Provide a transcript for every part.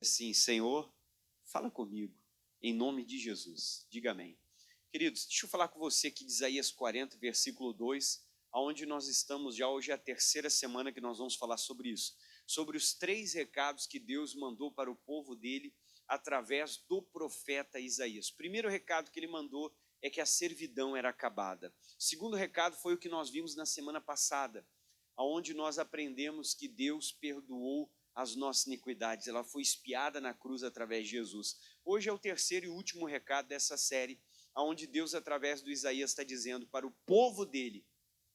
Assim, Senhor, fala comigo, em nome de Jesus. Diga amém. Queridos, deixa eu falar com você aqui de Isaías 40, versículo 2, aonde nós estamos já hoje é a terceira semana que nós vamos falar sobre isso, sobre os 3 recados que Deus mandou para o povo dele através do profeta Isaías. O primeiro recado que ele mandou é que a servidão era acabada. O segundo recado foi o que nós vimos na semana passada, aonde nós aprendemos que Deus perdoou as nossas iniquidades, ela foi expiada na cruz através de Jesus. Hoje é o terceiro e último recado dessa série, onde Deus, através do Isaías, está dizendo para o povo dele,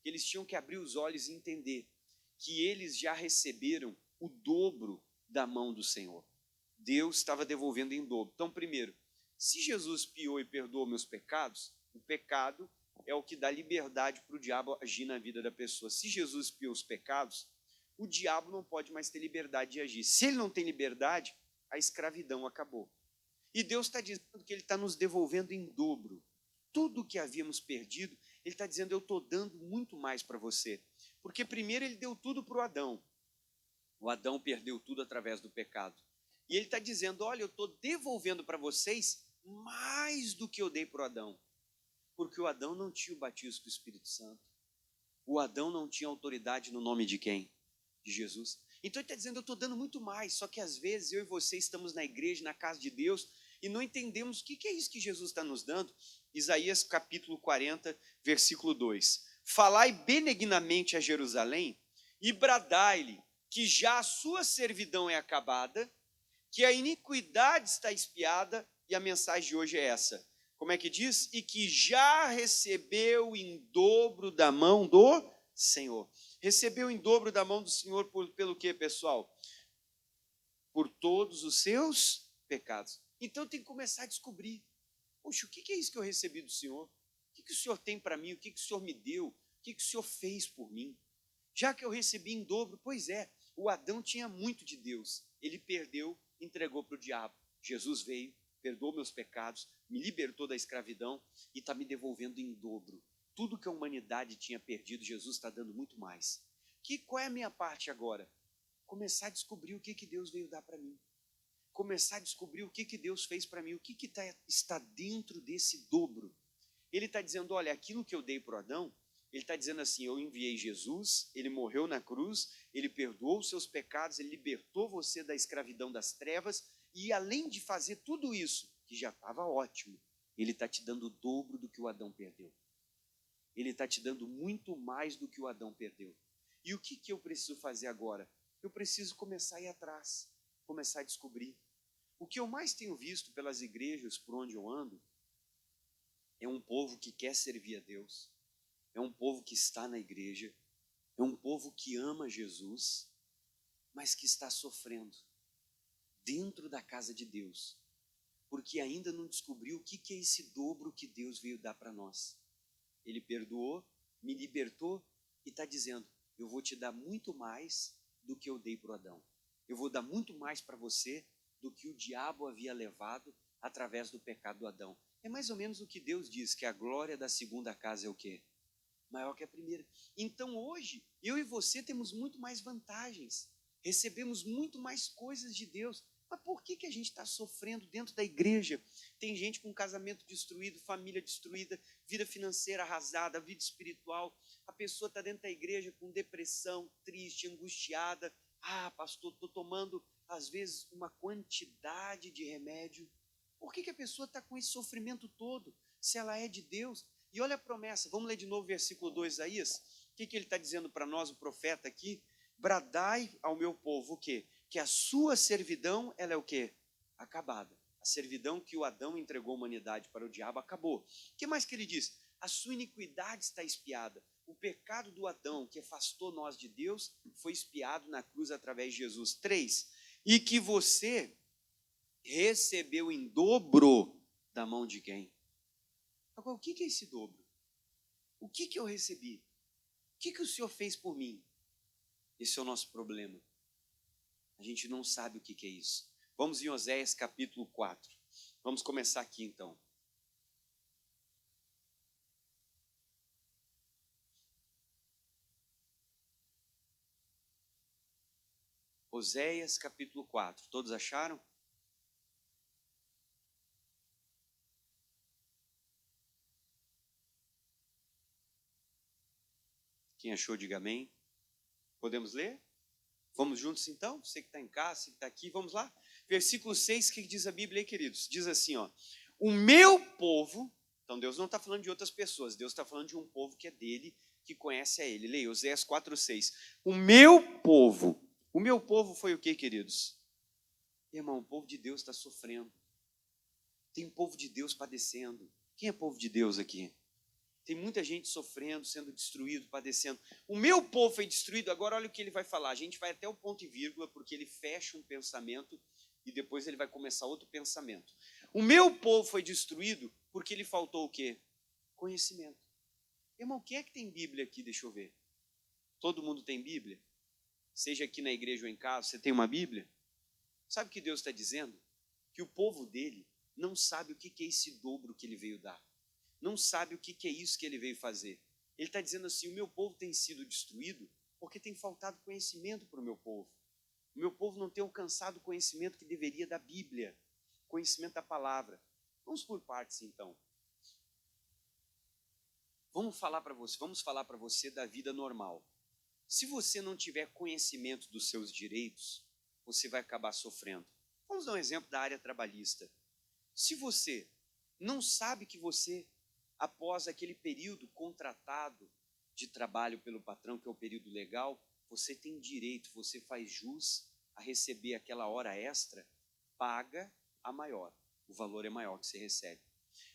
que eles tinham que abrir os olhos e entender que eles já receberam o dobro da mão do Senhor. Deus estava devolvendo em dobro. Então, primeiro, se Jesus expiou e perdoou meus pecados, o pecado é o que dá liberdade para o diabo agir na vida da pessoa. Se Jesus expiou os pecados, o diabo não pode mais ter liberdade de agir. Se ele não tem liberdade, a escravidão acabou. E Deus está dizendo que Ele está nos devolvendo em dobro. Tudo o que havíamos perdido, Ele está dizendo, eu estou dando muito mais para você. Porque primeiro Ele deu tudo para o Adão. O Adão perdeu tudo através do pecado. E Ele está dizendo, olha, eu estou devolvendo para vocês mais do que eu dei para o Adão. Porque o Adão não tinha o batismo do Espírito Santo. O Adão não tinha autoridade no nome de quem? De Jesus. Então ele está dizendo, eu estou dando muito mais, só que às vezes eu e você estamos na igreja, na casa de Deus, e não entendemos o que é isso que Jesus está nos dando. Isaías capítulo 40, versículo 2. Falai benignamente a Jerusalém e bradai-lhe que já a sua servidão é acabada, que a iniquidade está expiada, e a mensagem de hoje é essa. Como é que diz? E que já recebeu em dobro da mão do Senhor. Recebeu em dobro da mão do Senhor pelo quê, pessoal? Por todos os seus pecados. Então tem que começar a descobrir. Poxa, o que é isso que eu recebi do Senhor? O que o Senhor tem para mim? O que o Senhor me deu? O que o Senhor fez por mim? Já que eu recebi em dobro, pois é, o Adão tinha muito de Deus. Ele perdeu, entregou para o diabo. Jesus veio, perdoou meus pecados, me libertou da escravidão e está me devolvendo em dobro. Tudo que a humanidade tinha perdido, Jesus está dando muito mais. Qual é a minha parte agora? Começar a descobrir o que Deus veio dar para mim. Começar a descobrir o que Deus fez para mim, o que está dentro desse dobro. Ele está dizendo, olha, aquilo que eu dei para o Adão, ele está dizendo assim, eu enviei Jesus, ele morreu na cruz, ele perdoou os seus pecados, ele libertou você da escravidão das trevas, e além de fazer tudo isso, que já estava ótimo, ele está te dando o dobro do que o Adão perdeu. Ele está te dando muito mais do que o Adão perdeu. E o que eu preciso fazer agora? Eu preciso começar a ir atrás, começar a descobrir. O que eu mais tenho visto pelas igrejas por onde eu ando, é um povo que quer servir a Deus, é um povo que está na igreja, é um povo que ama Jesus, mas que está sofrendo dentro da casa de Deus, porque ainda não descobriu o que é esse dobro que Deus veio dar para nós. Ele perdoou, me libertou e está dizendo, eu vou te dar muito mais do que eu dei para o Adão. Eu vou dar muito mais para você do que o diabo havia levado através do pecado do Adão. É mais ou menos o que Deus diz, que a glória da segunda casa é o quê? Maior que a primeira. Então hoje, eu e você temos muito mais vantagens, recebemos muito mais coisas de Deus. Mas por que a gente está sofrendo dentro da igreja? Tem gente com casamento destruído, família destruída, vida financeira arrasada, vida espiritual. A pessoa está dentro da igreja com depressão, triste, angustiada. Ah, pastor, estou tomando, às vezes, uma quantidade de remédio. Por que a pessoa está com esse sofrimento todo, se ela é de Deus? E olha a promessa, vamos ler de novo o versículo 2, Isaías. O que ele está dizendo para nós, o profeta aqui? Bradai ao meu povo o quê? Que a sua servidão, ela é o quê? Acabada. A servidão que o Adão entregou à humanidade para o diabo acabou. O que mais que ele diz? A sua iniquidade está expiada. O pecado do Adão, que afastou nós de Deus, foi expiado na cruz através de Jesus. 3. E que você recebeu em dobro da mão de quem? Agora, o que é esse dobro? O que eu recebi? O que o Senhor fez por mim? Esse é o nosso problema. A gente não sabe o que é isso. Vamos em Oséias capítulo 4. Vamos começar aqui então. Oséias capítulo 4. Todos acharam? Quem achou, diga amém. Podemos ler? Vamos juntos então? Você que está em casa, você que está aqui, vamos lá? Versículo 6, o que diz a Bíblia aí, queridos? Diz assim, ó. O meu povo, então Deus não está falando de outras pessoas, Deus está falando de um povo que é dele, que conhece a ele. Leia, Oséias 4:6. O meu povo foi o que, queridos? Irmão, o povo de Deus está sofrendo. Tem um povo de Deus padecendo. Quem é povo de Deus aqui? Tem muita gente sofrendo, sendo destruído, padecendo. O meu povo foi destruído, agora olha o que ele vai falar. A gente vai até o ponto e vírgula, porque ele fecha um pensamento e depois ele vai começar outro pensamento. O meu povo foi destruído porque lhe faltou o quê? Conhecimento. Irmão, quem é que tem Bíblia aqui? Deixa eu ver. Todo mundo tem Bíblia? Seja aqui na igreja ou em casa, você tem uma Bíblia? Sabe o que Deus está dizendo? Que o povo dele não sabe o que é esse dobro que ele veio dar. Não sabe o que é isso que ele veio fazer. Ele está dizendo assim, o meu povo tem sido destruído porque tem faltado conhecimento para o meu povo. O meu povo não tem alcançado o conhecimento que deveria da Bíblia, conhecimento da palavra. Vamos por partes então. Vamos falar para você da vida normal. Se você não tiver conhecimento dos seus direitos, você vai acabar sofrendo. Vamos dar um exemplo da área trabalhista. Se você não sabe que você, após aquele período contratado de trabalho pelo patrão, que é o período legal, você tem direito, você faz jus a receber aquela hora extra, paga a maior. O valor é maior que você recebe.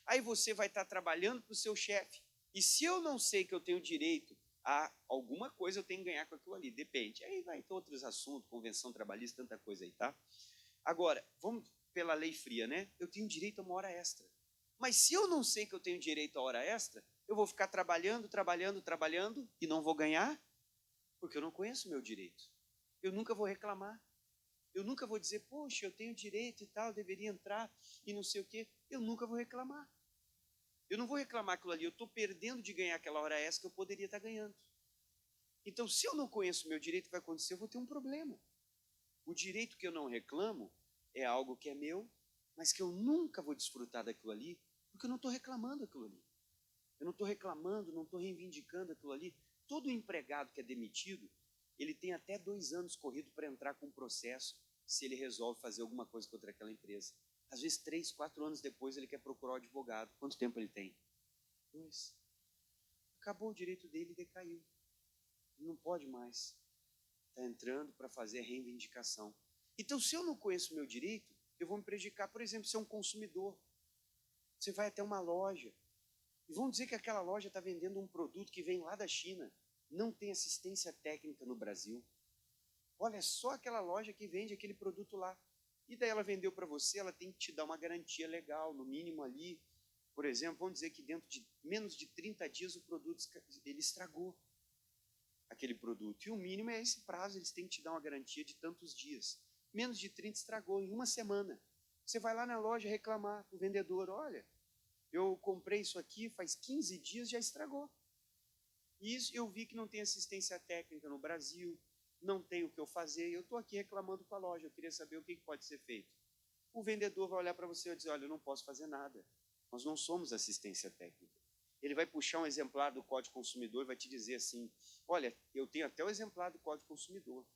Aí você vai estar trabalhando para o seu chefe. E se eu não sei que eu tenho direito a alguma coisa, eu tenho que ganhar com aquilo ali. Depende. Aí vai ter outros assuntos, convenção trabalhista, tanta coisa aí, tá? Agora, vamos pela lei fria, né? Eu tenho direito a uma hora extra. Mas se eu não sei que eu tenho direito a hora extra, eu vou ficar trabalhando e não vou ganhar, porque eu não conheço o meu direito. Eu nunca vou reclamar. Eu nunca vou dizer, poxa, eu tenho direito e tal, eu deveria entrar e não sei o quê. Eu nunca vou reclamar. Eu não vou reclamar aquilo ali, eu estou perdendo de ganhar aquela hora extra que eu poderia estar ganhando. Então, se eu não conheço o meu direito, o que vai acontecer? Eu vou ter um problema. O direito que eu não reclamo é algo que é meu, mas que eu nunca vou desfrutar daquilo ali, porque eu não estou reclamando aquilo ali. Eu não estou reclamando, não estou reivindicando aquilo ali. Todo empregado que é demitido, ele tem até 2 anos corrido para entrar com um processo, se ele resolve fazer alguma coisa contra aquela empresa. Às vezes 3, 4 anos depois ele quer procurar o advogado. Quanto tempo ele tem? 2. Acabou o direito dele e decaiu. Ele não pode mais. Está entrando para fazer a reivindicação. Então, se eu não conheço o meu direito, eu vou me prejudicar. Por exemplo, ser um consumidor. Você vai até uma loja e vão dizer que aquela loja está vendendo um produto que vem lá da China. Não tem assistência técnica no Brasil. Olha, é só aquela loja que vende aquele produto lá. E daí ela vendeu para você, ela tem que te dar uma garantia legal, no mínimo ali. Por exemplo, vamos dizer que dentro de menos de 30 dias o produto ele estragou. Aquele produto. E o mínimo é esse prazo, eles têm que te dar uma garantia de tantos dias. Menos de 30 estragou em uma semana. Você vai lá na loja reclamar para o vendedor, olha, eu comprei isso aqui faz 15 dias, já estragou. E isso eu vi que não tem assistência técnica no Brasil, não tem o que eu fazer, eu estou aqui reclamando com a loja, eu queria saber o que pode ser feito. O vendedor vai olhar para você e vai dizer, olha, eu não posso fazer nada, nós não somos assistência técnica. Ele vai puxar um exemplar do Código Consumidor e vai te dizer assim, olha, eu tenho até o exemplar do Código Consumidor.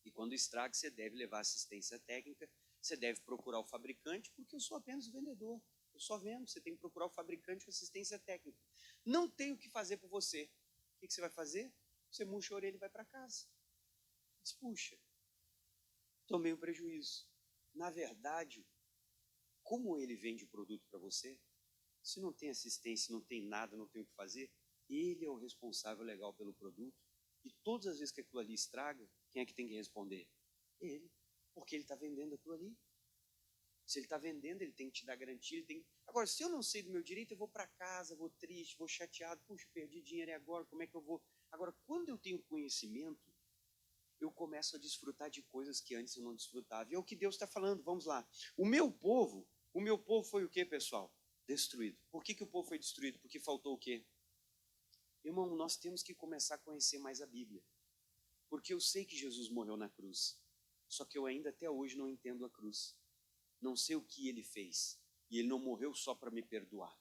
E quando estraga, você deve levar assistência técnica, você deve procurar o fabricante, porque eu sou apenas o vendedor. Eu só vendo, você tem que procurar o fabricante com assistência técnica. Não tem o que fazer por você. O que você vai fazer? Você murcha a orelha e vai para casa. Diz, puxa, tomei um prejuízo. Na verdade, como ele vende o produto para você, se não tem assistência, não tem nada, não tem o que fazer, ele é o responsável legal pelo produto. E todas as vezes que aquilo ali estraga, quem é que tem que responder? Ele. Porque ele está vendendo aquilo ali. Se ele está vendendo, ele tem que te dar garantia. Ele tem... Agora, se eu não sei do meu direito, eu vou para casa, vou triste, vou chateado. Puxa, perdi dinheiro e agora, como é que eu vou? Agora, quando eu tenho conhecimento, eu começo a desfrutar de coisas que antes eu não desfrutava. E é o que Deus está falando, vamos lá. O meu povo foi o quê, pessoal? Destruído. Por que o povo foi destruído? Porque faltou o quê? Irmão, nós temos que começar a conhecer mais a Bíblia. Porque eu sei que Jesus morreu na cruz. Só que eu ainda até hoje não entendo a cruz. Não sei o que ele fez. E ele não morreu só para me perdoar.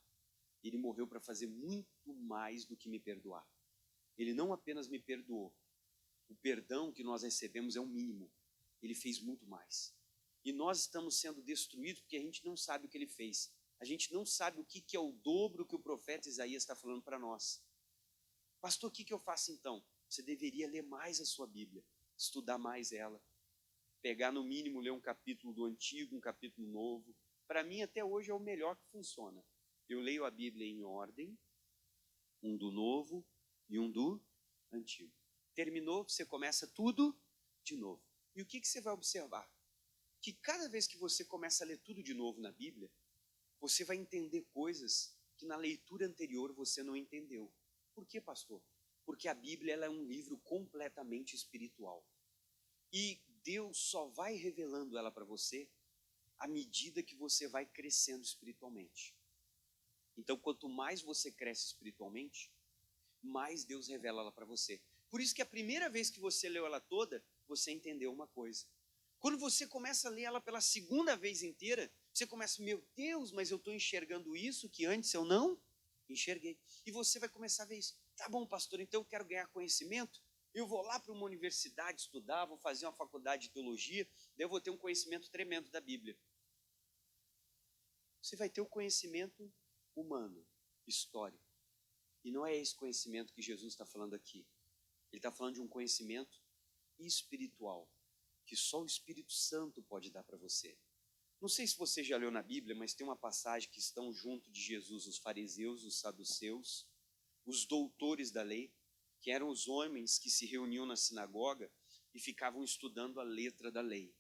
Ele morreu para fazer muito mais do que me perdoar. Ele não apenas me perdoou. O perdão que nós recebemos é o mínimo. Ele fez muito mais. E nós estamos sendo destruídos porque a gente não sabe o que ele fez. A gente não sabe o que é o dobro que o profeta Isaías está falando para nós. Pastor, o que eu faço então? Você deveria ler mais a sua Bíblia, estudar mais ela, pegar no mínimo, ler um capítulo do Antigo, um capítulo novo. Para mim, até hoje, é o melhor que funciona. Eu leio a Bíblia em ordem, um do Novo e um do Antigo. Terminou, você começa tudo de novo. E o que você vai observar? Que cada vez que você começa a ler tudo de novo na Bíblia, você vai entender coisas que na leitura anterior você não entendeu. Por quê, pastor? Porque a Bíblia ela é um livro completamente espiritual. E Deus só vai revelando ela para você à medida que você vai crescendo espiritualmente. Então, quanto mais você cresce espiritualmente, mais Deus revela ela para você. Por isso que a primeira vez que você leu ela toda, você entendeu uma coisa. Quando você começa a ler ela pela segunda vez inteira, você começa, meu Deus, mas eu estou enxergando isso que antes eu não enxerguei. E você vai começar a ver isso. Tá bom, pastor, então eu quero ganhar conhecimento. Eu vou lá para uma universidade estudar, vou fazer uma faculdade de teologia, daí eu vou ter um conhecimento tremendo da Bíblia. Você vai ter o conhecimento humano, histórico. E não é esse conhecimento que Jesus está falando aqui. Ele está falando de um conhecimento espiritual, que só o Espírito Santo pode dar para você. Não sei se você já leu na Bíblia, mas tem uma passagem que estão junto de Jesus os fariseus, os saduceus, os doutores da lei, que eram os homens que se reuniam na sinagoga e ficavam estudando a letra da lei.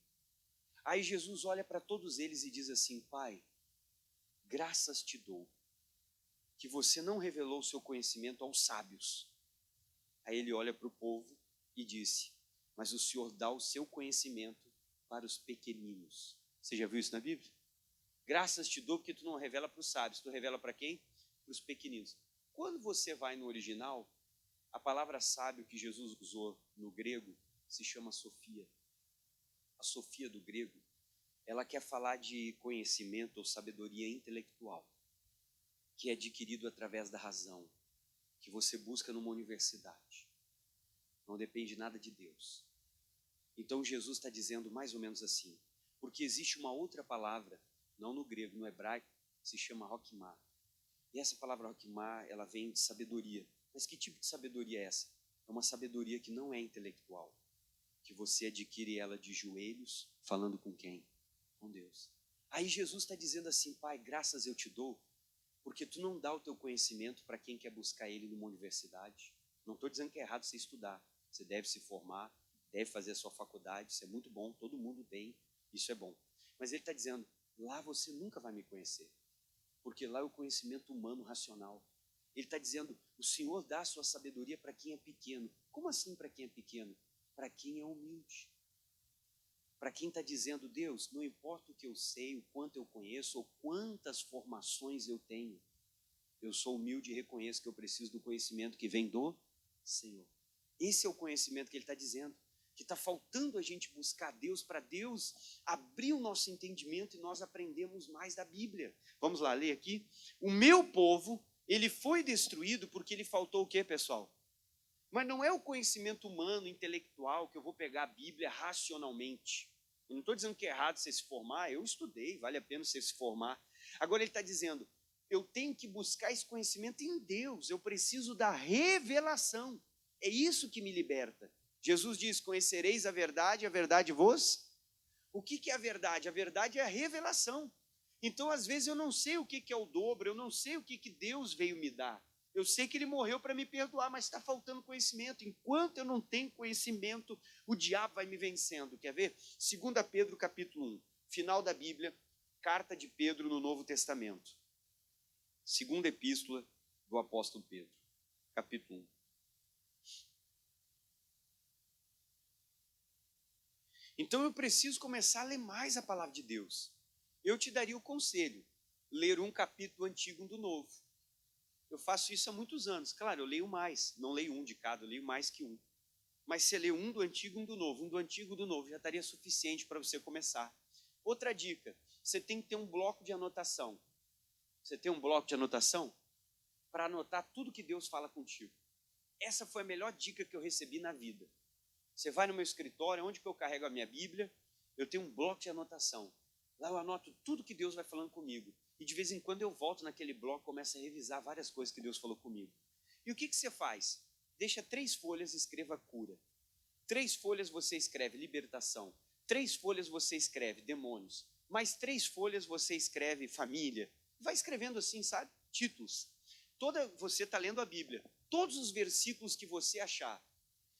Aí Jesus olha para todos eles e diz assim, Pai, graças te dou, que você não revelou o seu conhecimento aos sábios. Aí ele olha para o povo e disse, mas o Senhor dá o seu conhecimento para os pequeninos. Você já viu isso na Bíblia? Graças te dou porque tu não revela para os sábios, tu revela para quem? Para os pequeninos. Quando você vai no original, a palavra sábio que Jesus usou no grego se chama Sofia. A Sofia do grego, ela quer falar de conhecimento ou sabedoria intelectual, que é adquirido através da razão, que você busca numa universidade. Não depende nada de Deus. Então Jesus está dizendo mais ou menos assim, porque existe uma outra palavra, não no grego, no hebraico, se chama Hokmah. E essa palavra Hokmah, ela vem de sabedoria. Mas que tipo de sabedoria é essa? É uma sabedoria que não é intelectual, que você adquire ela de joelhos, falando com quem? Com Deus. Aí Jesus está dizendo assim, Pai, graças eu te dou, porque tu não dá o teu conhecimento para quem quer buscar ele numa universidade. Não estou dizendo que é errado você estudar. Você deve se formar, deve fazer a sua faculdade, isso é muito bom, todo mundo tem, isso é bom. Mas ele está dizendo, lá você nunca vai me conhecer, porque lá é o conhecimento humano racional. Ele está dizendo, o Senhor dá a sua sabedoria para quem é pequeno. Como assim para quem é pequeno? Para quem é humilde. Para quem está dizendo, Deus, não importa o que eu sei, o quanto eu conheço, ou quantas formações eu tenho, eu sou humilde e reconheço que eu preciso do conhecimento que vem do Senhor. Esse é o conhecimento que ele está dizendo, que está faltando a gente buscar Deus, para Deus abrir o nosso entendimento e nós aprendemos mais da Bíblia. Vamos lá, ler aqui. O meu povo, ele foi destruído porque lhe faltou o quê, pessoal? Mas não é o conhecimento humano, intelectual, que eu vou pegar a Bíblia racionalmente. Eu não estou dizendo que é errado você se formar, eu estudei, vale a pena você se formar. Agora ele está dizendo, eu tenho que buscar esse conhecimento em Deus, eu preciso da revelação. É isso que me liberta. Jesus diz, conhecereis a verdade vos... O que é a verdade? A verdade é a revelação. Então, às vezes, eu não sei o que é o dobro, eu não sei o que Deus veio me dar. Eu sei que ele morreu para me perdoar, mas está faltando conhecimento. Enquanto eu não tenho conhecimento, o diabo vai me vencendo. Quer ver? 2 Pedro capítulo 1, final da Bíblia, carta de Pedro no Novo Testamento. Segunda epístola do apóstolo Pedro, capítulo 1. Então eu preciso começar a ler mais a palavra de Deus. Eu te daria o conselho, ler um capítulo antigo e um do novo. Eu faço isso há muitos anos. Claro, eu leio mais, não leio um de cada, eu leio mais que um. Mas você lê um do antigo e um do novo, um do antigo e do novo, já estaria suficiente para você começar. Outra dica, você tem que ter um bloco de anotação. Você tem um bloco de anotação? Para anotar tudo que Deus fala contigo. essa foi a melhor dica que eu recebi na vida. Você vai no meu escritório, onde que eu carrego a minha Bíblia, eu tenho um bloco de anotação. Lá eu anoto tudo que Deus vai falando comigo. E de vez em quando eu volto naquele bloco e começo a revisar várias coisas que Deus falou comigo. E o que você faz? Deixa 3 folhas e escreva cura. 3 folhas você escreve libertação. 3 folhas você escreve demônios. Mais 3 folhas você escreve família. Vai escrevendo assim, sabe? Títulos. Você está lendo a Bíblia. Todos os versículos que você achar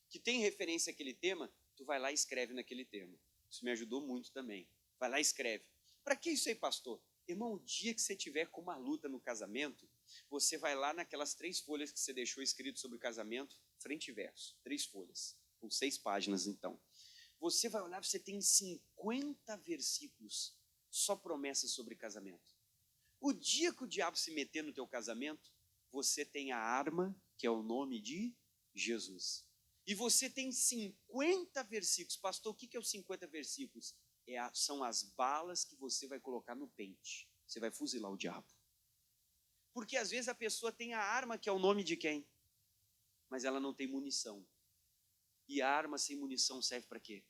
que tem referência àquele tema, tu vai lá e escreve naquele tema. Isso me ajudou muito também. Vai lá e escreve. Para que isso aí, pastor? Irmão, o dia que você tiver com uma luta no casamento, você vai lá naquelas 3 folhas que você deixou escrito sobre casamento, frente e verso. 3 folhas, com 6 páginas então. Você vai olhar, você tem 50 versículos, só promessas sobre casamento. O dia que o diabo se meter no teu casamento, você tem a arma, que é o nome de Jesus. E você tem 50 versículos. Pastor, o que é os 50 versículos? São as balas que você vai colocar no pente. Você vai fuzilar o diabo. Porque às vezes a pessoa tem a arma, que é o nome de quem? Mas ela não tem munição. E a arma sem munição serve para quê?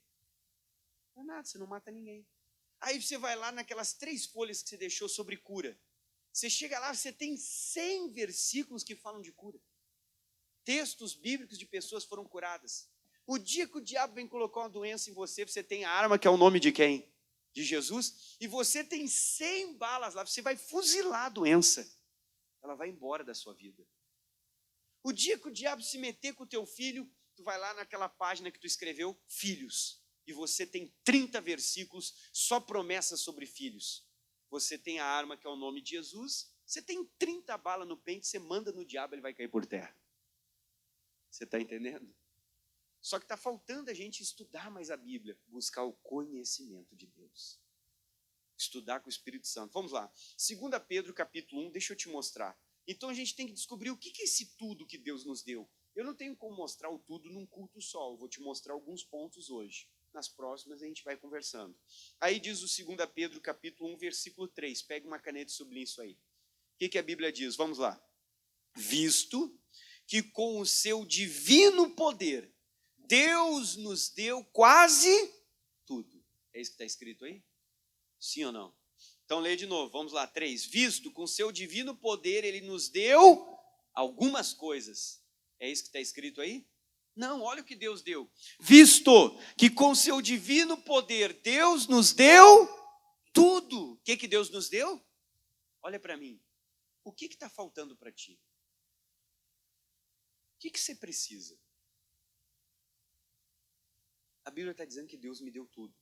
Não é nada, você não mata ninguém. Aí você vai lá naquelas 3 folhas que você deixou sobre cura. Você chega lá, você tem 100 versículos que falam de cura. Textos bíblicos de pessoas foram curadas. O dia que o diabo vem colocar uma doença em você, você tem a arma, que é o nome de quem? De Jesus. E você tem 100 balas lá, você vai fuzilar a doença. Ela vai embora da sua vida. O dia que o diabo se meter com o teu filho, tu vai lá naquela página que tu escreveu, filhos. E você tem 30 versículos, só promessas sobre filhos. Você tem a arma, que é o nome de Jesus. Você tem 30 balas no pente, você manda no diabo, ele vai cair por terra. Você está entendendo? Só que está faltando a gente estudar mais a Bíblia, buscar o conhecimento de Deus. Estudar com o Espírito Santo. Vamos lá. 2 Pedro capítulo 1, deixa eu te mostrar. Então a gente tem que descobrir o que é esse tudo que Deus nos deu. Eu não tenho como mostrar o tudo num culto só. Eu vou te mostrar alguns pontos hoje. Nas próximas a gente vai conversando. Aí diz o 2 Pedro capítulo 1, versículo 3. Pega uma caneta e sublinha isso aí. O que a Bíblia diz? Vamos lá. Visto que com o seu divino poder, Deus nos deu quase tudo. É isso que está escrito aí? Sim ou não? Então lê de novo, vamos lá, 3. Visto com seu divino poder, ele nos deu algumas coisas. É isso que está escrito aí? Não, olha o que Deus deu. Visto que com seu divino poder, Deus nos deu tudo. O que Deus nos deu? Olha para mim. O que está faltando para ti? O que você precisa? A Bíblia está dizendo que Deus me deu tudo.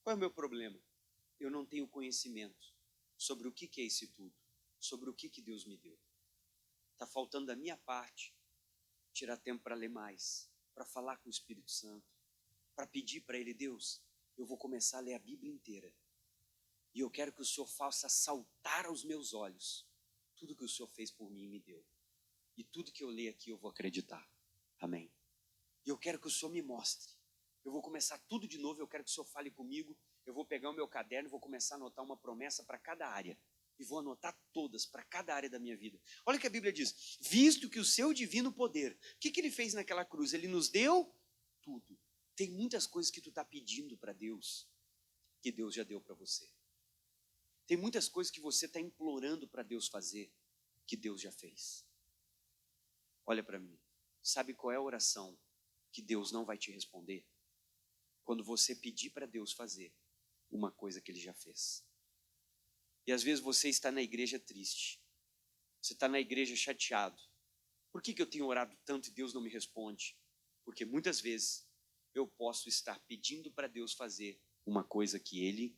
Qual é o meu problema? Eu não tenho conhecimento sobre o que é esse tudo, sobre o que Deus me deu. Está faltando da minha parte tirar tempo para ler mais, para falar com o Espírito Santo, para pedir para Ele, Deus, eu vou começar a ler a Bíblia inteira. E eu quero que o Senhor faça saltar aos meus olhos tudo que o Senhor fez por mim e me deu. E tudo que eu ler aqui eu vou acreditar. Amém. E eu quero que o Senhor me mostre. Eu vou começar tudo de novo, eu quero que o Senhor fale comigo. Eu vou pegar o meu caderno e vou começar a anotar uma promessa para cada área. E vou anotar todas para cada área da minha vida. Olha o que a Bíblia diz. Visto que o seu divino poder, o que ele fez naquela cruz? Ele nos deu tudo. Tem muitas coisas que tu está pedindo para Deus, que Deus já deu para você. Tem muitas coisas que você está implorando para Deus fazer, que Deus já fez. Olha para mim. Sabe qual é a oração que Deus não vai te responder? Quando você pedir para Deus fazer uma coisa que Ele já fez. E às vezes você está na igreja triste. Você está na igreja chateado. Por que eu tenho orado tanto e Deus não me responde? Porque muitas vezes eu posso estar pedindo para Deus fazer uma coisa que Ele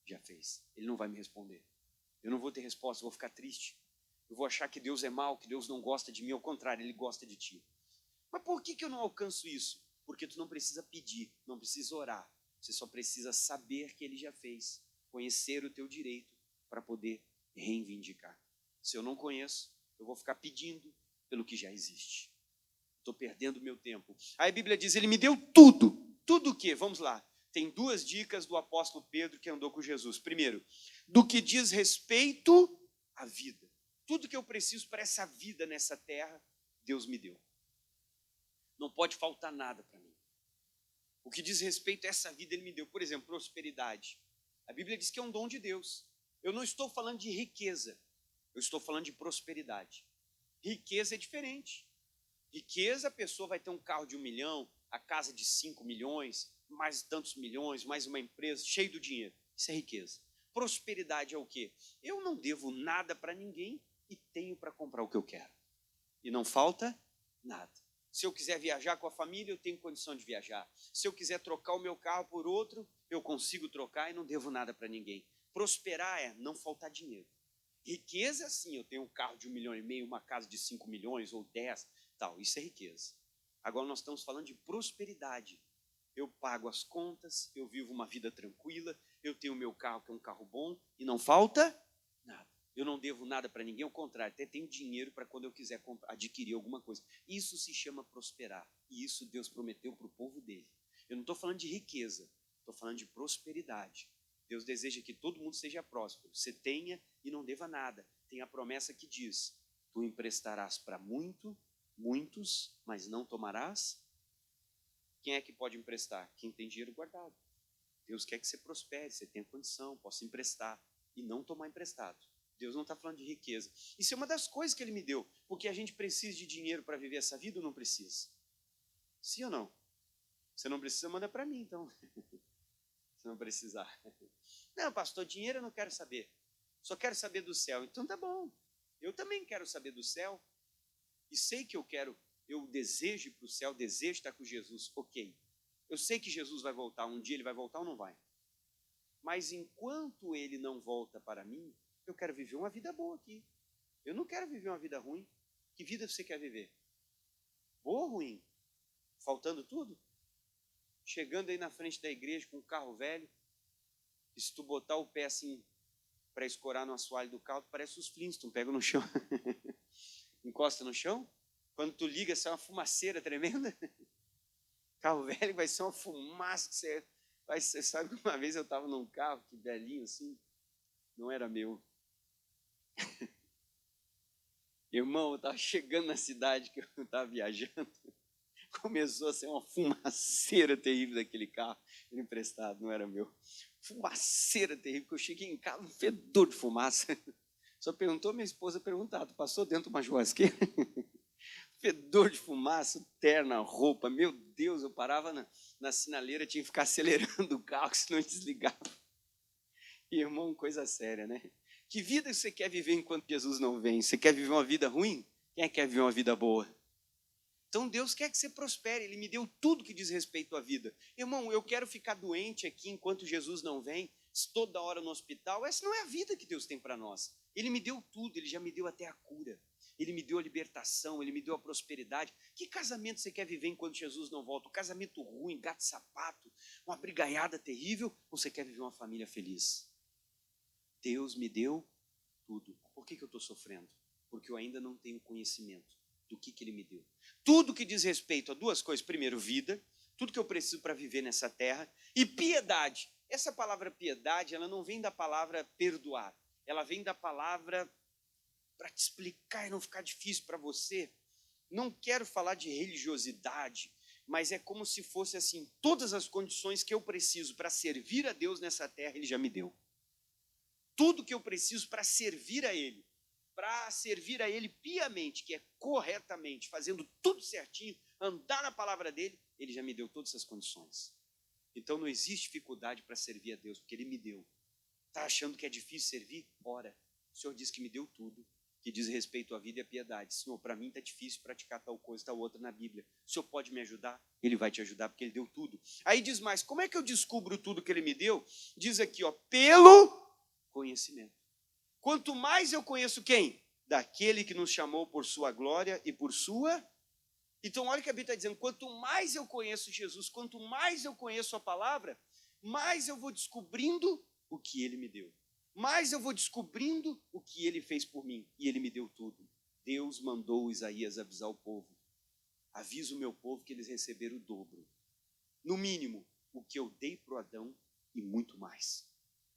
já fez. Ele não vai me responder. Eu não vou ter resposta, eu vou ficar triste. Eu vou achar que Deus é mau, que Deus não gosta de mim. Ao contrário, Ele gosta de ti. Mas por que eu não alcanço isso? Porque tu não precisa pedir, não precisa orar. Você só precisa saber que Ele já fez. Conhecer o teu direito para poder reivindicar. Se eu não conheço, eu vou ficar pedindo pelo que já existe. Estou perdendo meu tempo. Aí a Bíblia diz, Ele me deu tudo. Tudo o quê? Vamos lá. Tem 2 dicas do apóstolo Pedro que andou com Jesus. Primeiro, do que diz respeito à vida. Tudo que eu preciso para essa vida nessa terra, Deus me deu. Não pode faltar nada para mim. O que diz respeito a essa vida, ele me deu. Por exemplo, prosperidade. A Bíblia diz que é um dom de Deus. Eu não estou falando de riqueza, eu estou falando de prosperidade. Riqueza é diferente. Riqueza, a pessoa vai ter um carro de 1 milhão, a casa de 5 milhões, mais tantos milhões, mais uma empresa, cheio do dinheiro. Isso é riqueza. Prosperidade é o quê? Eu não devo nada para ninguém e tenho para comprar o que eu quero. E não falta nada. Se eu quiser viajar com a família, eu tenho condição de viajar. Se eu quiser trocar o meu carro por outro, eu consigo trocar e não devo nada para ninguém. Prosperar é não faltar dinheiro. Riqueza, sim, eu tenho um carro de 1,5 milhão, uma casa de 5 milhões ou 10, tal, isso é riqueza. Agora nós estamos falando de prosperidade. Eu pago as contas, eu vivo uma vida tranquila, eu tenho o meu carro, que é um carro bom, e não falta nada. Eu não devo nada para ninguém, ao contrário, até tenho dinheiro para quando eu quiser adquirir alguma coisa. Isso se chama prosperar, e isso Deus prometeu para o povo dele. Eu não estou falando de riqueza, estou falando de prosperidade. Deus deseja que todo mundo seja próspero. Você tenha e não deva nada. Tem a promessa que diz: tu emprestarás para muitos, mas não tomarás. Quem é que pode emprestar? Quem tem dinheiro guardado. Deus quer que você prospere, você tenha condição, possa emprestar e não tomar emprestado. Deus não está falando de riqueza. Isso é uma das coisas que ele me deu, porque a gente precisa de dinheiro para viver essa vida ou não precisa? Sim ou não? Você não precisa, manda para mim, então. Se não precisar. Não, pastor, dinheiro eu não quero saber. Só quero saber do céu. Então tá bom. Eu também quero saber do céu. E sei que eu desejo ir para o céu, desejo estar com Jesus. Ok. Eu sei que Jesus vai voltar. Um dia ele vai voltar ou não vai? Mas enquanto ele não volta para mim, eu quero viver uma vida boa aqui. Eu não quero viver uma vida ruim. Que vida você quer viver? Boa ou ruim? Faltando tudo? Chegando aí na frente da igreja com um carro velho, e se tu botar o pé assim para escorar no assoalho do carro, parece os Flintstones, pega no chão. Encosta no chão, quando tu liga, sai uma fumaceira tremenda. Carro velho vai ser uma fumaça que você sabe que uma vez eu estava num carro, que velhinho assim, não era meu. Irmão, eu estava chegando na cidade que eu estava viajando, começou a ser uma fumaceira terrível daquele carro, emprestado, não era meu. Fumaceira terrível, que eu cheguei em casa, um fedor de fumaça. Só perguntou, minha esposa perguntava, passou dentro de uma churrasqueira? Fedor de fumaça, terna, roupa, meu Deus, eu parava na sinaleira, tinha que ficar acelerando o carro, senão desligava. Irmão, coisa séria, né? Que vida você quer viver enquanto Jesus não vem? Você quer viver uma vida ruim? Quem é que quer viver uma vida boa? Então Deus quer que você prospere, Ele me deu tudo que diz respeito à vida. Irmão, eu quero ficar doente aqui enquanto Jesus não vem, toda hora no hospital. Essa não é a vida que Deus tem para nós. Ele me deu tudo, Ele já me deu até a cura. Ele me deu a libertação, Ele me deu a prosperidade. Que casamento você quer viver enquanto Jesus não volta? Um casamento ruim, gato-sapato, uma brigaiada terrível? Ou você quer viver uma família feliz? Deus me deu tudo. Por que eu estou sofrendo? Porque eu ainda não tenho conhecimento do que Ele me deu. Tudo que diz respeito a duas coisas. Primeiro, vida. Tudo que eu preciso para viver nessa terra. E piedade. Essa palavra piedade, ela não vem da palavra perdoar. Ela vem da palavra, para te explicar e não ficar difícil para você. Não quero falar de religiosidade, mas é como se fosse assim, todas as condições que eu preciso para servir a Deus nessa terra, Ele já me deu. Tudo que eu preciso para servir a Ele piamente, que é corretamente, fazendo tudo certinho, andar na palavra dEle, Ele já me deu todas essas condições. Então não existe dificuldade para servir a Deus, porque Ele me deu. Está achando que é difícil servir? Ora, o Senhor disse que me deu tudo, que diz respeito à vida e à piedade. Senhor, para mim está difícil praticar tal coisa, tal outra na Bíblia. O Senhor pode me ajudar? Ele vai te ajudar, porque Ele deu tudo. Aí diz mais, como é que eu descubro tudo que Ele me deu? Diz aqui, pelo conhecimento. Quanto mais eu conheço quem? Daquele que nos chamou por sua glória e por sua... Então olha o que a Bíblia está dizendo, quanto mais eu conheço Jesus, quanto mais eu conheço a palavra, mais eu vou descobrindo o que Ele me deu. Mais eu vou descobrindo o que Ele fez por mim. E Ele me deu tudo. Deus mandou Isaías avisar o povo. Avisa o meu povo que eles receberam o dobro. No mínimo, o que eu dei para o Adão e muito mais.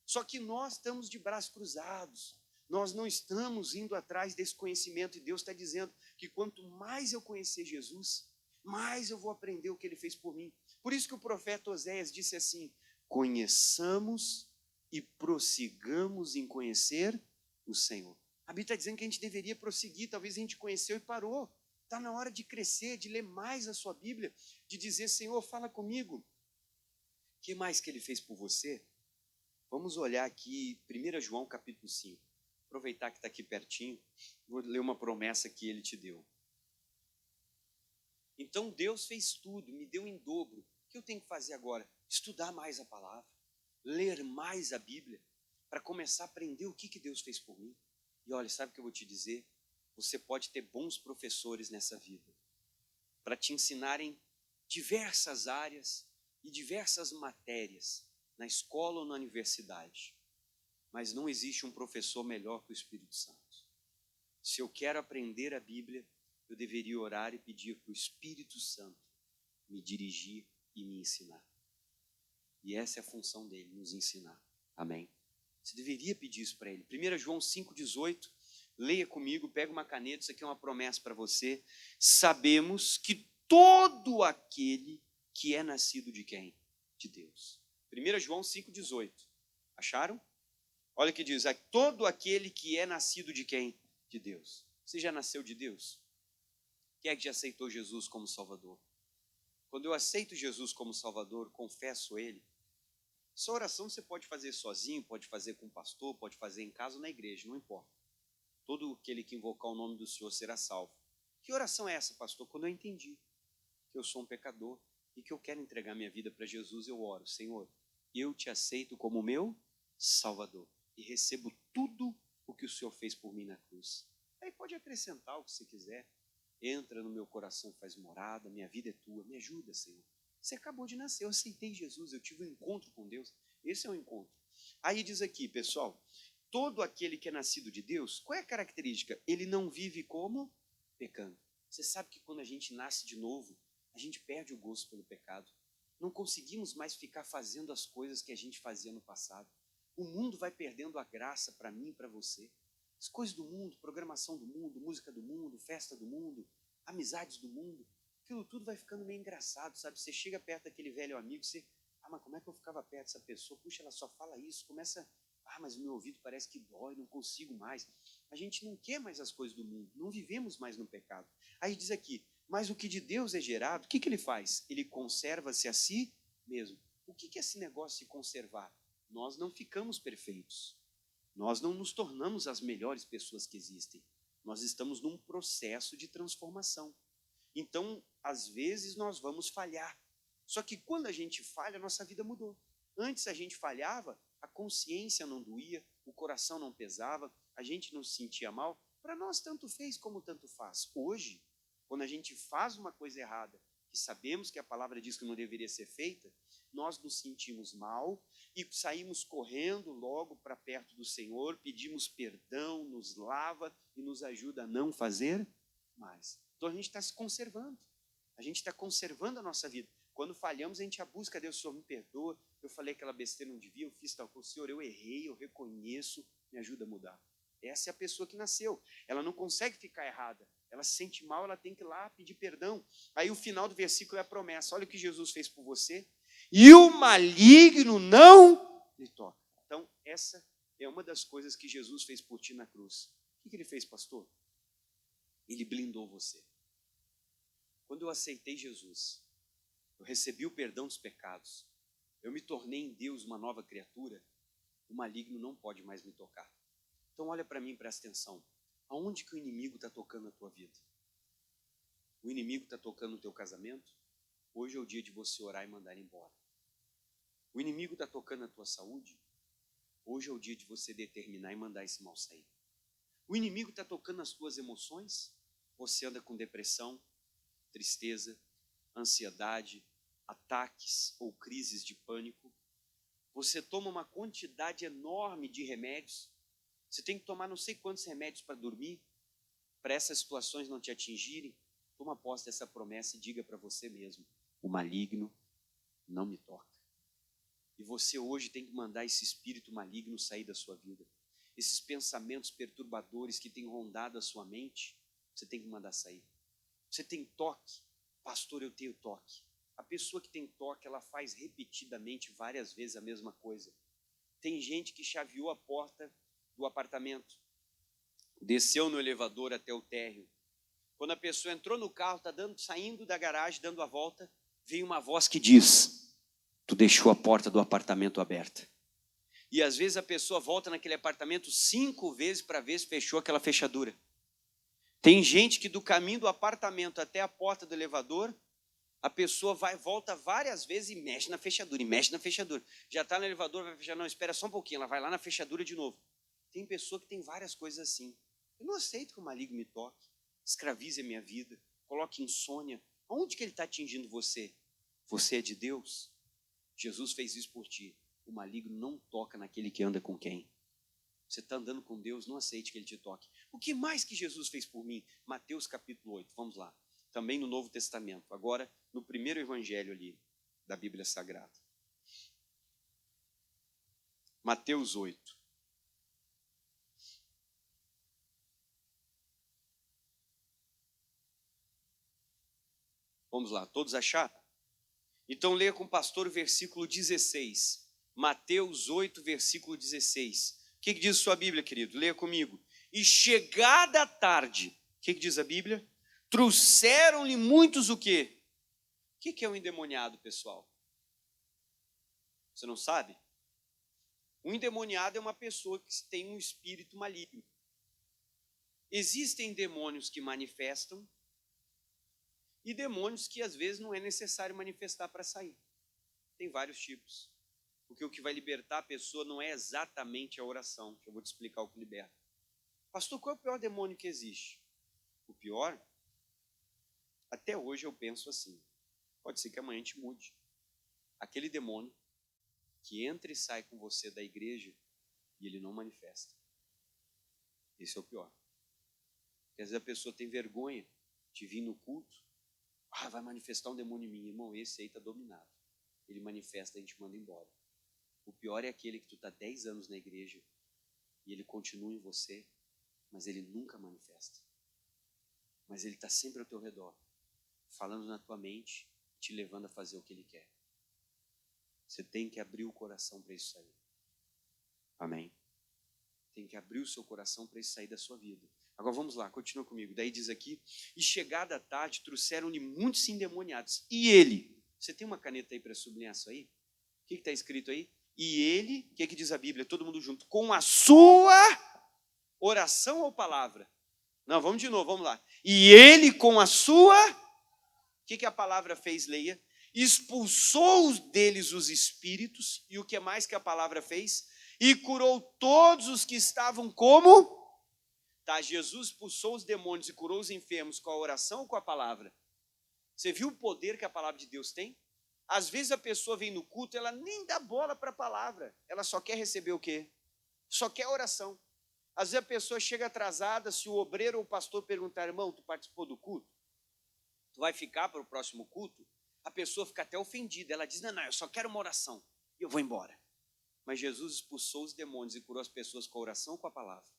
Só que nós estamos de braços cruzados. Nós não estamos indo atrás desse conhecimento. E Deus está dizendo que quanto mais eu conhecer Jesus, mais eu vou aprender o que ele fez por mim. Por isso que o profeta Oséias disse assim: conheçamos e prossigamos em conhecer o Senhor. A Bíblia está dizendo que a gente deveria prosseguir, talvez a gente conheceu e parou. Está na hora de crescer, de ler mais a sua Bíblia, de dizer: Senhor, fala comigo. O que mais que ele fez por você? Vamos olhar aqui 1 João capítulo 5. Aproveitar que está aqui pertinho, vou ler uma promessa que ele te deu. Então Deus fez tudo, me deu em dobro. O que eu tenho que fazer agora? Estudar mais a palavra, ler mais a Bíblia, para começar a aprender o que Deus fez por mim. E olha, sabe o que eu vou te dizer? Você pode ter bons professores nessa vida, para te ensinarem diversas áreas e diversas matérias, na escola ou na universidade. Mas não existe um professor melhor que o Espírito Santo. Se eu quero aprender a Bíblia, eu deveria orar e pedir para o Espírito Santo me dirigir e me ensinar. E essa é a função dele, nos ensinar. Amém? Você deveria pedir isso para ele. 1 João 5,18, leia comigo, pega uma caneta, isso aqui é uma promessa para você. Sabemos que todo aquele que é nascido de quem? De Deus. 1 João 5,18. Acharam? Olha o que diz, todo aquele que é nascido de quem? De Deus. Você já nasceu de Deus? Quem é que já aceitou Jesus como Salvador? Quando eu aceito Jesus como Salvador, confesso Ele, essa oração você pode fazer sozinho, pode fazer com o pastor, pode fazer em casa ou na igreja, não importa. Todo aquele que invocar o nome do Senhor será salvo. Que oração é essa, pastor? Quando eu entendi que eu sou um pecador e que eu quero entregar minha vida para Jesus, eu oro: Senhor, eu te aceito como meu Salvador e recebo tudo o que o Senhor fez por mim na cruz. Aí pode acrescentar o que você quiser. Entra no meu coração e faz morada, minha vida é tua, me ajuda, Senhor. Você acabou de nascer, eu aceitei Jesus, eu tive um encontro com Deus. Esse é o encontro. Aí diz aqui, pessoal, todo aquele que é nascido de Deus, qual é a característica? Ele não vive como? Pecando. Você sabe que quando a gente nasce de novo, a gente perde o gosto pelo pecado. Não conseguimos mais ficar fazendo as coisas que a gente fazia no passado. O mundo vai perdendo a graça para mim e para você. As coisas do mundo, programação do mundo, música do mundo, festa do mundo, amizades do mundo, aquilo tudo vai ficando meio engraçado, sabe? Você chega perto daquele velho amigo, você, mas como é que eu ficava perto dessa pessoa? Puxa, ela só fala isso, começa, mas o meu ouvido parece que dói, não consigo mais. A gente não quer mais as coisas do mundo, não vivemos mais no pecado. Aí diz aqui, mas o que de Deus é gerado, o que ele faz? Ele conserva-se a si mesmo. O que é esse negócio de conservar? Nós não ficamos perfeitos. Nós não nos tornamos as melhores pessoas que existem. Nós estamos num processo de transformação. Então, às vezes, nós vamos falhar. Só que quando a gente falha, a nossa vida mudou. Antes a gente falhava, a consciência não doía, o coração não pesava, a gente não se sentia mal. Para nós, tanto fez como tanto faz. Hoje, quando a gente faz uma coisa errada, que sabemos que a palavra diz que não deveria ser feita, nós nos sentimos mal e saímos correndo logo para perto do Senhor, pedimos perdão, nos lava e nos ajuda a não fazer mais. Então a gente está se conservando, a gente está conservando a nossa vida. Quando falhamos, a gente busca a Deus: Senhor, me perdoa, eu falei aquela besteira, não devia, eu fiz tal coisa, Senhor, eu errei, eu reconheço, me ajuda a mudar. Essa é a pessoa que nasceu, ela não consegue ficar errada, ela se sente mal, ela tem que ir lá pedir perdão. Aí o final do versículo é a promessa: olha o que Jesus fez por você, e o maligno não lhe toca. Então, essa é uma das coisas que Jesus fez por ti na cruz. O que ele fez, pastor? Ele blindou você. Quando eu aceitei Jesus, eu recebi o perdão dos pecados, eu me tornei em Deus uma nova criatura, o maligno não pode mais me tocar. Então olha para mim, presta atenção. Aonde que o inimigo está tocando a tua vida? O inimigo está tocando o teu casamento? Hoje é o dia de você orar e mandar ele embora. O inimigo está tocando a tua saúde? Hoje é o dia de você determinar e mandar esse mal sair. O inimigo está tocando as tuas emoções? Você anda com depressão, tristeza, ansiedade, ataques ou crises de pânico. Você toma uma quantidade enorme de remédios. Você tem que tomar não sei quantos remédios para dormir, para essas situações não te atingirem. Toma posse dessa promessa e diga para você mesmo: o maligno não me toca. E você hoje tem que mandar esse espírito maligno sair da sua vida. Esses pensamentos perturbadores que têm rondado a sua mente, você tem que mandar sair. Você tem toque, Pastor, eu tenho toque. A pessoa que tem toque, ela faz repetidamente várias vezes a mesma coisa. Tem gente que chaveou a porta do apartamento, desceu no elevador até o térreo. Quando a pessoa entrou no carro, está saindo da garagem, dando a volta, vem uma voz que diz: tu deixou a porta do apartamento aberta. E às vezes a pessoa volta naquele apartamento 5 vezes para ver se fechou aquela fechadura. Tem gente que do caminho do apartamento até a porta do elevador, a pessoa volta várias vezes e mexe na fechadura, Já está no elevador, vai fechar, não, espera só um pouquinho, ela vai lá na fechadura de novo. Tem pessoa que tem várias coisas assim. Eu não aceito que o maligno me toque, escravize a minha vida, coloque insônia. Onde que ele está atingindo você? Você é de Deus? Jesus fez isso por ti. O maligno não toca naquele que anda com quem? Você está andando com Deus, não aceite que ele te toque. O que mais que Jesus fez por mim? Mateus capítulo 8, vamos lá. Também no Novo Testamento, agora no primeiro evangelho ali da Bíblia Sagrada. Mateus 8. Vamos lá, todos acharam? Então leia com o pastor o versículo 16. Mateus 8, versículo 16. O que diz sua Bíblia, querido? Leia comigo. E chegada a tarde, o que diz a Bíblia? Trouxeram-lhe muitos o quê? O que é um endemoniado, pessoal? Você não sabe? Um endemoniado é uma pessoa que tem um espírito maligno. Existem demônios que manifestam e demônios que às vezes não é necessário manifestar para sair. Tem vários tipos. Porque o que vai libertar a pessoa não é exatamente a oração, que eu vou te explicar o que liberta. Pastor, qual é o pior demônio que existe? O pior? Até hoje eu penso assim. Pode ser que amanhã te mude. Aquele demônio que entra e sai com você da igreja e ele não manifesta. Esse é o pior. Porque às vezes a pessoa tem vergonha de vir no culto. Vai manifestar um demônio em mim. Irmão, esse aí está dominado. Ele manifesta e a gente manda embora. O pior é aquele que tu está 10 anos na igreja e ele continua em você, mas ele nunca manifesta. Mas ele está sempre ao teu redor, falando na tua mente, te levando a fazer o que ele quer. Você tem que abrir o coração para isso sair. Amém? Tem que abrir o seu coração para isso sair da sua vida. Agora vamos lá, continua comigo. Daí diz aqui, e chegada a tarde, trouxeram-lhe muitos endemoniados. E ele, você tem uma caneta aí para sublinhar isso aí? O que está escrito aí? E ele, o que diz a Bíblia? Todo mundo junto. Com a sua oração ou palavra? Não, vamos de novo, vamos lá. E ele com a sua... O que a palavra fez, leia? Expulsou deles os espíritos. E o que mais que a palavra fez? E curou todos os que estavam como? Tá, Jesus expulsou os demônios e curou os enfermos com a oração ou com a palavra? Você viu o poder que a palavra de Deus tem? Às vezes a pessoa vem no culto, ela nem dá bola para a palavra. Ela só quer receber o quê? Só quer oração. Às vezes a pessoa chega atrasada, se o obreiro ou o pastor perguntar, irmão, tu participou do culto? Tu vai ficar para o próximo culto? A pessoa fica até ofendida. Ela diz, não, eu só quero uma oração. E eu vou embora. Mas Jesus expulsou os demônios e curou as pessoas com a oração ou com a palavra?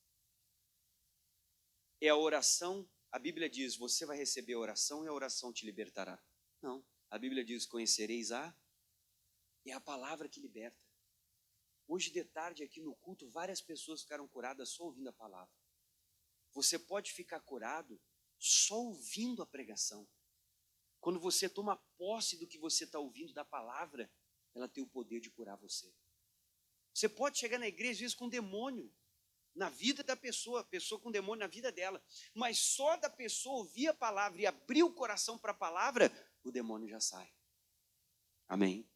É a oração, a Bíblia diz, você vai receber a oração e a oração te libertará. Não. A Bíblia diz, conhecereis é a palavra que liberta. Hoje de tarde aqui no culto, várias pessoas ficaram curadas só ouvindo a palavra. Você pode ficar curado só ouvindo a pregação. Quando você toma posse do que você está ouvindo da palavra, ela tem o poder de curar você. Você pode chegar na igreja, às vezes, com um demônio na vida da pessoa, pessoa com demônio na vida dela, mas só da pessoa ouvir a palavra e abrir o coração para a palavra, o demônio já sai. Amém?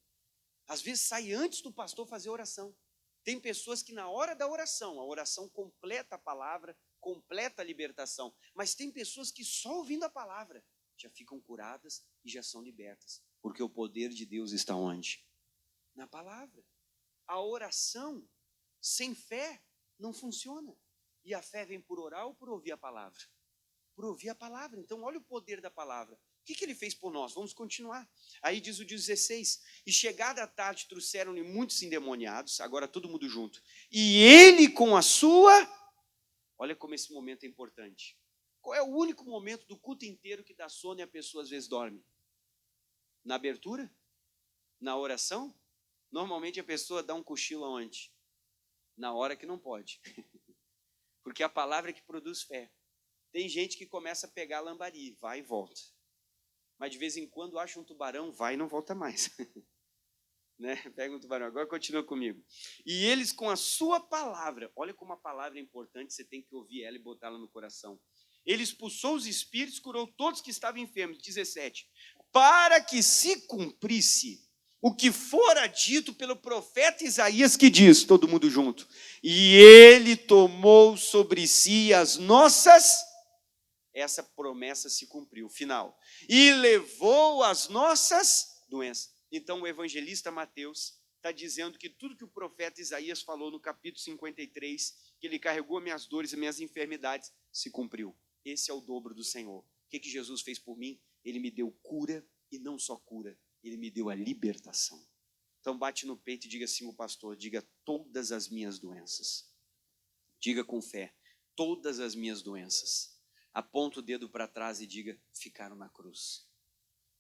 Às vezes sai antes do pastor fazer oração. Tem pessoas que na hora da oração, a oração completa a palavra, completa a libertação. Mas tem pessoas que só ouvindo a palavra já ficam curadas e já são libertas. Porque o poder de Deus está onde? Na palavra. A oração sem fé não funciona. E a fé vem por orar ou por ouvir a palavra? Por ouvir a palavra. Então olha o poder da palavra. O que ele fez por nós? Vamos continuar. Aí diz o 16, e chegada a tarde trouxeram-lhe muitos endemoniados, agora todo mundo junto. E ele com a sua... Olha como esse momento é importante. Qual é o único momento do culto inteiro que dá sono e a pessoa às vezes dorme? Na abertura? Na oração? Normalmente a pessoa dá um cochilo aonde? Na hora que não pode. Porque a palavra é que produz fé. Tem gente que começa a pegar lambari, vai e volta. Mas de vez em quando acha um tubarão, vai e não volta mais. Né? Pega um tubarão. Agora continua comigo. E eles com a sua palavra, olha como a palavra é importante, você tem que ouvir ela e botá-la no coração. Ele expulsou os espíritos, curou todos que estavam enfermos. 17. Para que se cumprisse o que fora dito pelo profeta Isaías, que diz, todo mundo junto, e ele tomou sobre si as nossas, essa promessa se cumpriu, final, e levou as nossas doenças. Então o evangelista Mateus está dizendo que tudo que o profeta Isaías falou no capítulo 53, que ele carregou minhas dores e minhas enfermidades, se cumpriu. Esse é o dobro do Senhor. O que Jesus fez por mim? Ele me deu cura, e não só cura, ele me deu a libertação. Então bate no peito e diga assim, o pastor, diga todas as minhas doenças. Diga com fé, todas as minhas doenças. Aponta o dedo para trás e diga, ficaram na cruz.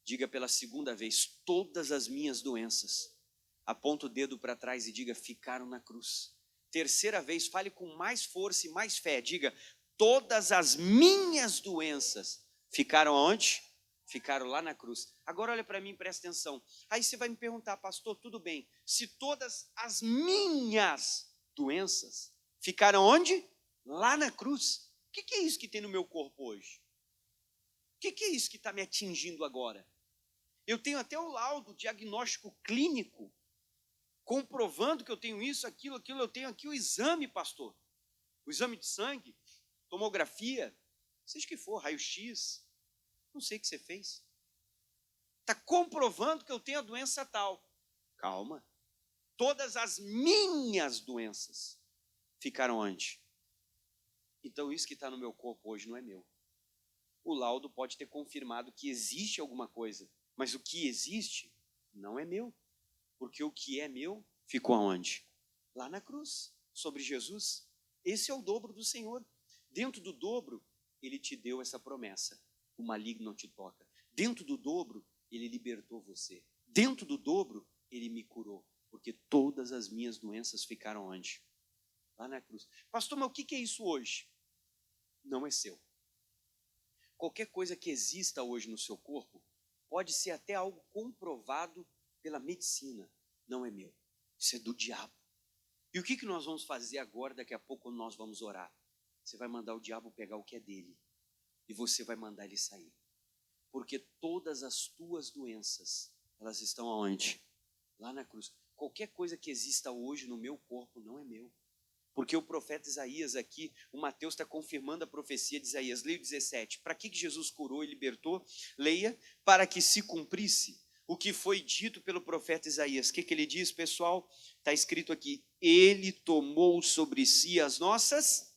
Diga pela segunda vez, todas as minhas doenças. Aponta o dedo para trás e diga, ficaram na cruz. Terceira vez, fale com mais força e mais fé. Diga, todas as minhas doenças ficaram onde? Ficaram lá na cruz. Agora olha para mim, presta atenção. Aí você vai me perguntar, pastor, tudo bem. Se todas as minhas doenças ficaram onde? Lá na cruz. O que é isso que tem no meu corpo hoje? O que é isso que está me atingindo agora? Eu tenho até o laudo diagnóstico clínico comprovando que eu tenho isso, aquilo. Eu tenho aqui o exame, pastor. O exame de sangue, tomografia, seja o que for, raio-x. Não sei o que você fez. Está comprovando que eu tenho a doença tal. Calma. Todas as minhas doenças ficaram onde? Então isso que está no meu corpo hoje não é meu. O laudo pode ter confirmado que existe alguma coisa, mas o que existe não é meu. Porque o que é meu ficou aonde? Lá na cruz, sobre Jesus. Esse é o dobro do Senhor. Dentro do dobro, ele te deu essa promessa. O maligno não te toca. Dentro do dobro, ele libertou você. Dentro do dobro, ele me curou. Porque todas as minhas doenças ficaram onde? Lá na cruz. Pastor, mas o que é isso hoje? Não é seu. Qualquer coisa que exista hoje no seu corpo, pode ser até algo comprovado pela medicina. Não é meu. Isso é do diabo. E o que nós vamos fazer agora, daqui a pouco, quando nós vamos orar? Você vai mandar o diabo pegar o que é dele. E você vai mandar ele sair. Porque todas as tuas doenças, elas estão aonde? Lá na cruz. Qualquer coisa que exista hoje no meu corpo não é meu. Porque o profeta Isaías aqui, o Mateus está confirmando a profecia de Isaías. Leia o 17. Para que Jesus curou e libertou? Leia. Para que se cumprisse o que foi dito pelo profeta Isaías. O que ele diz, pessoal? Está escrito aqui. Ele tomou sobre si as nossas.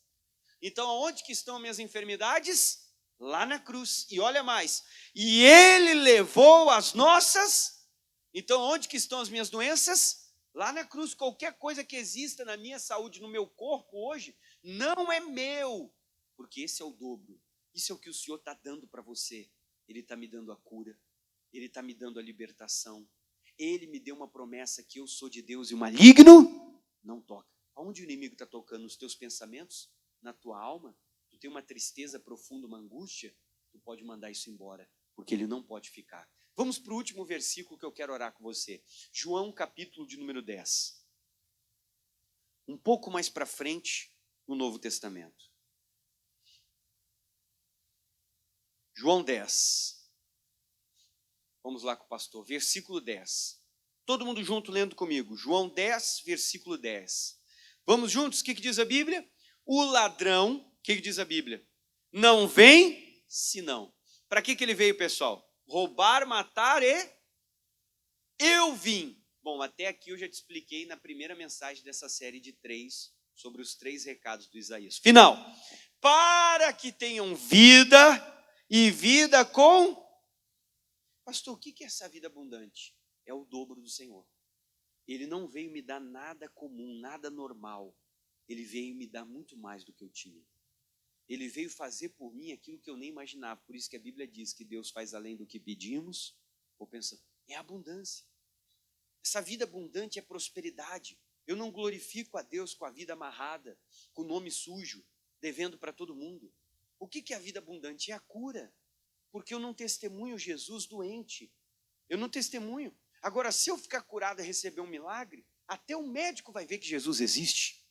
Então, aonde que estão minhas enfermidades? Lá na cruz. E olha mais. E ele levou as nossas. Então, onde que estão as minhas doenças? Lá na cruz. Qualquer coisa que exista na minha saúde, no meu corpo hoje, não é meu. Porque esse é o dobro. Isso é o que o Senhor está dando para você. Ele está me dando a cura. Ele está me dando a libertação. Ele me deu uma promessa que eu sou de Deus e o maligno não toca. Aonde o inimigo está tocando? Nos teus pensamentos? Na tua alma? Tu tem uma tristeza profunda, uma angústia? Tu pode mandar isso embora, porque ele não pode ficar. Vamos para o último versículo que eu quero orar com você. João, capítulo de número 10. Um pouco mais para frente, no Novo Testamento. João 10. Vamos lá com o pastor. Versículo 10. Todo mundo junto lendo comigo. João 10, versículo 10. Vamos juntos? O que diz a Bíblia? O ladrão, o que diz a Bíblia? Não vem, senão. Para que ele veio, pessoal? Roubar, matar e eu vim. Bom, até aqui eu já te expliquei na primeira mensagem dessa série de 3, sobre os 3 recados do Isaías. Final. Para que tenham vida e vida com... Pastor, o que é essa vida abundante? É o dobro do Senhor. Ele não veio me dar nada comum, nada normal. Ele veio me dar muito mais do que eu tinha. Ele veio fazer por mim aquilo que eu nem imaginava. Por isso que a Bíblia diz que Deus faz além do que pedimos ou pensamos. é abundância. Essa vida abundante é prosperidade. Eu não glorifico a Deus com a vida amarrada, com o nome sujo, devendo para todo mundo. O que é a vida abundante? É a cura. Porque eu não testemunho Jesus doente. Eu não testemunho. Agora, se eu ficar curado e receber um milagre, até o médico vai ver que Jesus existe.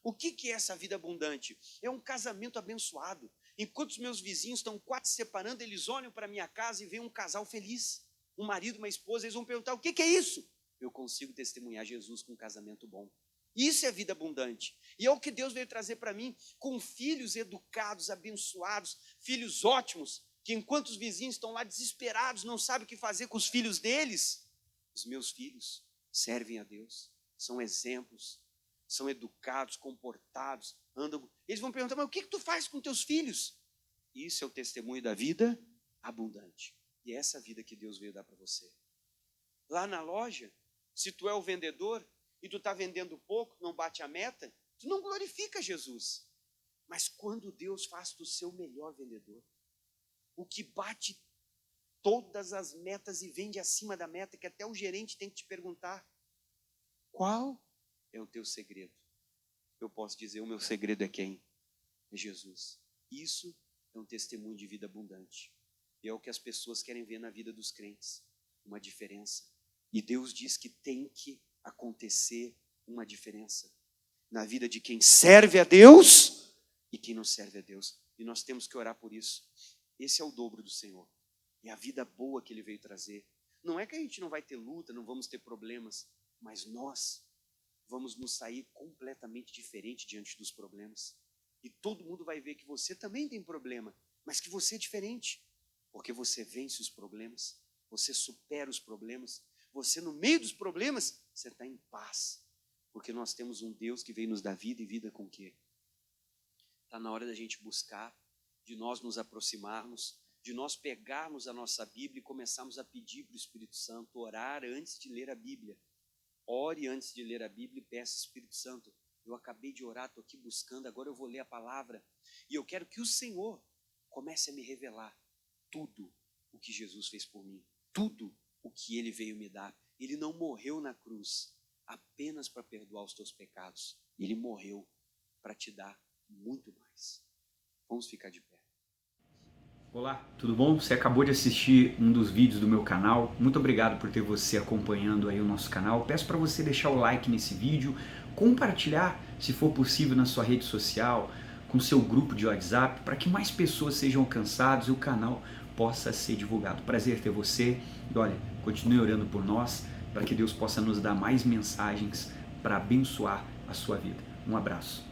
O que é essa vida abundante? É um casamento abençoado. Enquanto os meus vizinhos estão quase se separando, eles olham para a minha casa e veem um casal feliz. Um marido, uma esposa, eles vão perguntar, o que é isso? Eu consigo testemunhar Jesus com um casamento bom. Isso é vida abundante. E é o que Deus veio trazer para mim, com filhos educados, abençoados, filhos ótimos, que enquanto os vizinhos estão lá desesperados, não sabem o que fazer com os filhos deles, os meus filhos servem a Deus, são exemplos, são educados, comportados, andam. Eles vão perguntar, mas o que tu faz com teus filhos? Isso é o testemunho da vida abundante. E é essa vida que Deus veio dar para você. Lá na loja, se tu é o vendedor e tu está vendendo pouco, não bate a meta, tu não glorifica Jesus. Mas quando Deus faz do seu melhor vendedor, o que bate todas as metas e vende acima da meta, que até o gerente tem que te perguntar, qual é o teu segredo? Eu posso dizer, o meu segredo é quem? É Jesus. Isso é um testemunho de vida abundante. E é o que as pessoas querem ver na vida dos crentes, uma diferença. E Deus diz que tem que acontecer uma diferença na vida de quem serve a Deus e quem não serve a Deus. E nós temos que orar por isso. Esse é o dobro do Senhor. É a vida boa que Ele veio trazer. Não é que a gente não vai ter luta, não vamos ter problemas, mas nós vamos nos sair completamente diferente diante dos problemas. E todo mundo vai ver que você também tem problema, mas que você é diferente. Porque você vence os problemas, você supera os problemas, você no meio dos problemas, você está em paz. Porque nós temos um Deus que veio nos dar vida e vida com o quê? Está na hora da gente buscar, de nós nos aproximarmos, de nós pegarmos a nossa Bíblia e começarmos a pedir para o Espírito Santo, orar antes de ler a Bíblia. Ore antes de ler a Bíblia e peça, Espírito Santo, eu acabei de orar, estou aqui buscando, agora eu vou ler a palavra. E eu quero que o Senhor comece a me revelar tudo o que Jesus fez por mim, tudo o que Ele veio me dar. Ele não morreu na cruz apenas para perdoar os teus pecados. Ele morreu para te dar muito mais. Vamos ficar de pé. Olá, tudo bom? Você acabou de assistir um dos vídeos do meu canal. Muito obrigado por ter você acompanhando aí o nosso canal. Peço para você deixar o like nesse vídeo, compartilhar, se for possível, na sua rede social, com o seu grupo de WhatsApp, para que mais pessoas sejam alcançadas e o canal possa ser divulgado. Prazer ter você e olha, continue orando por nós, para que Deus possa nos dar mais mensagens para abençoar a sua vida. Um abraço.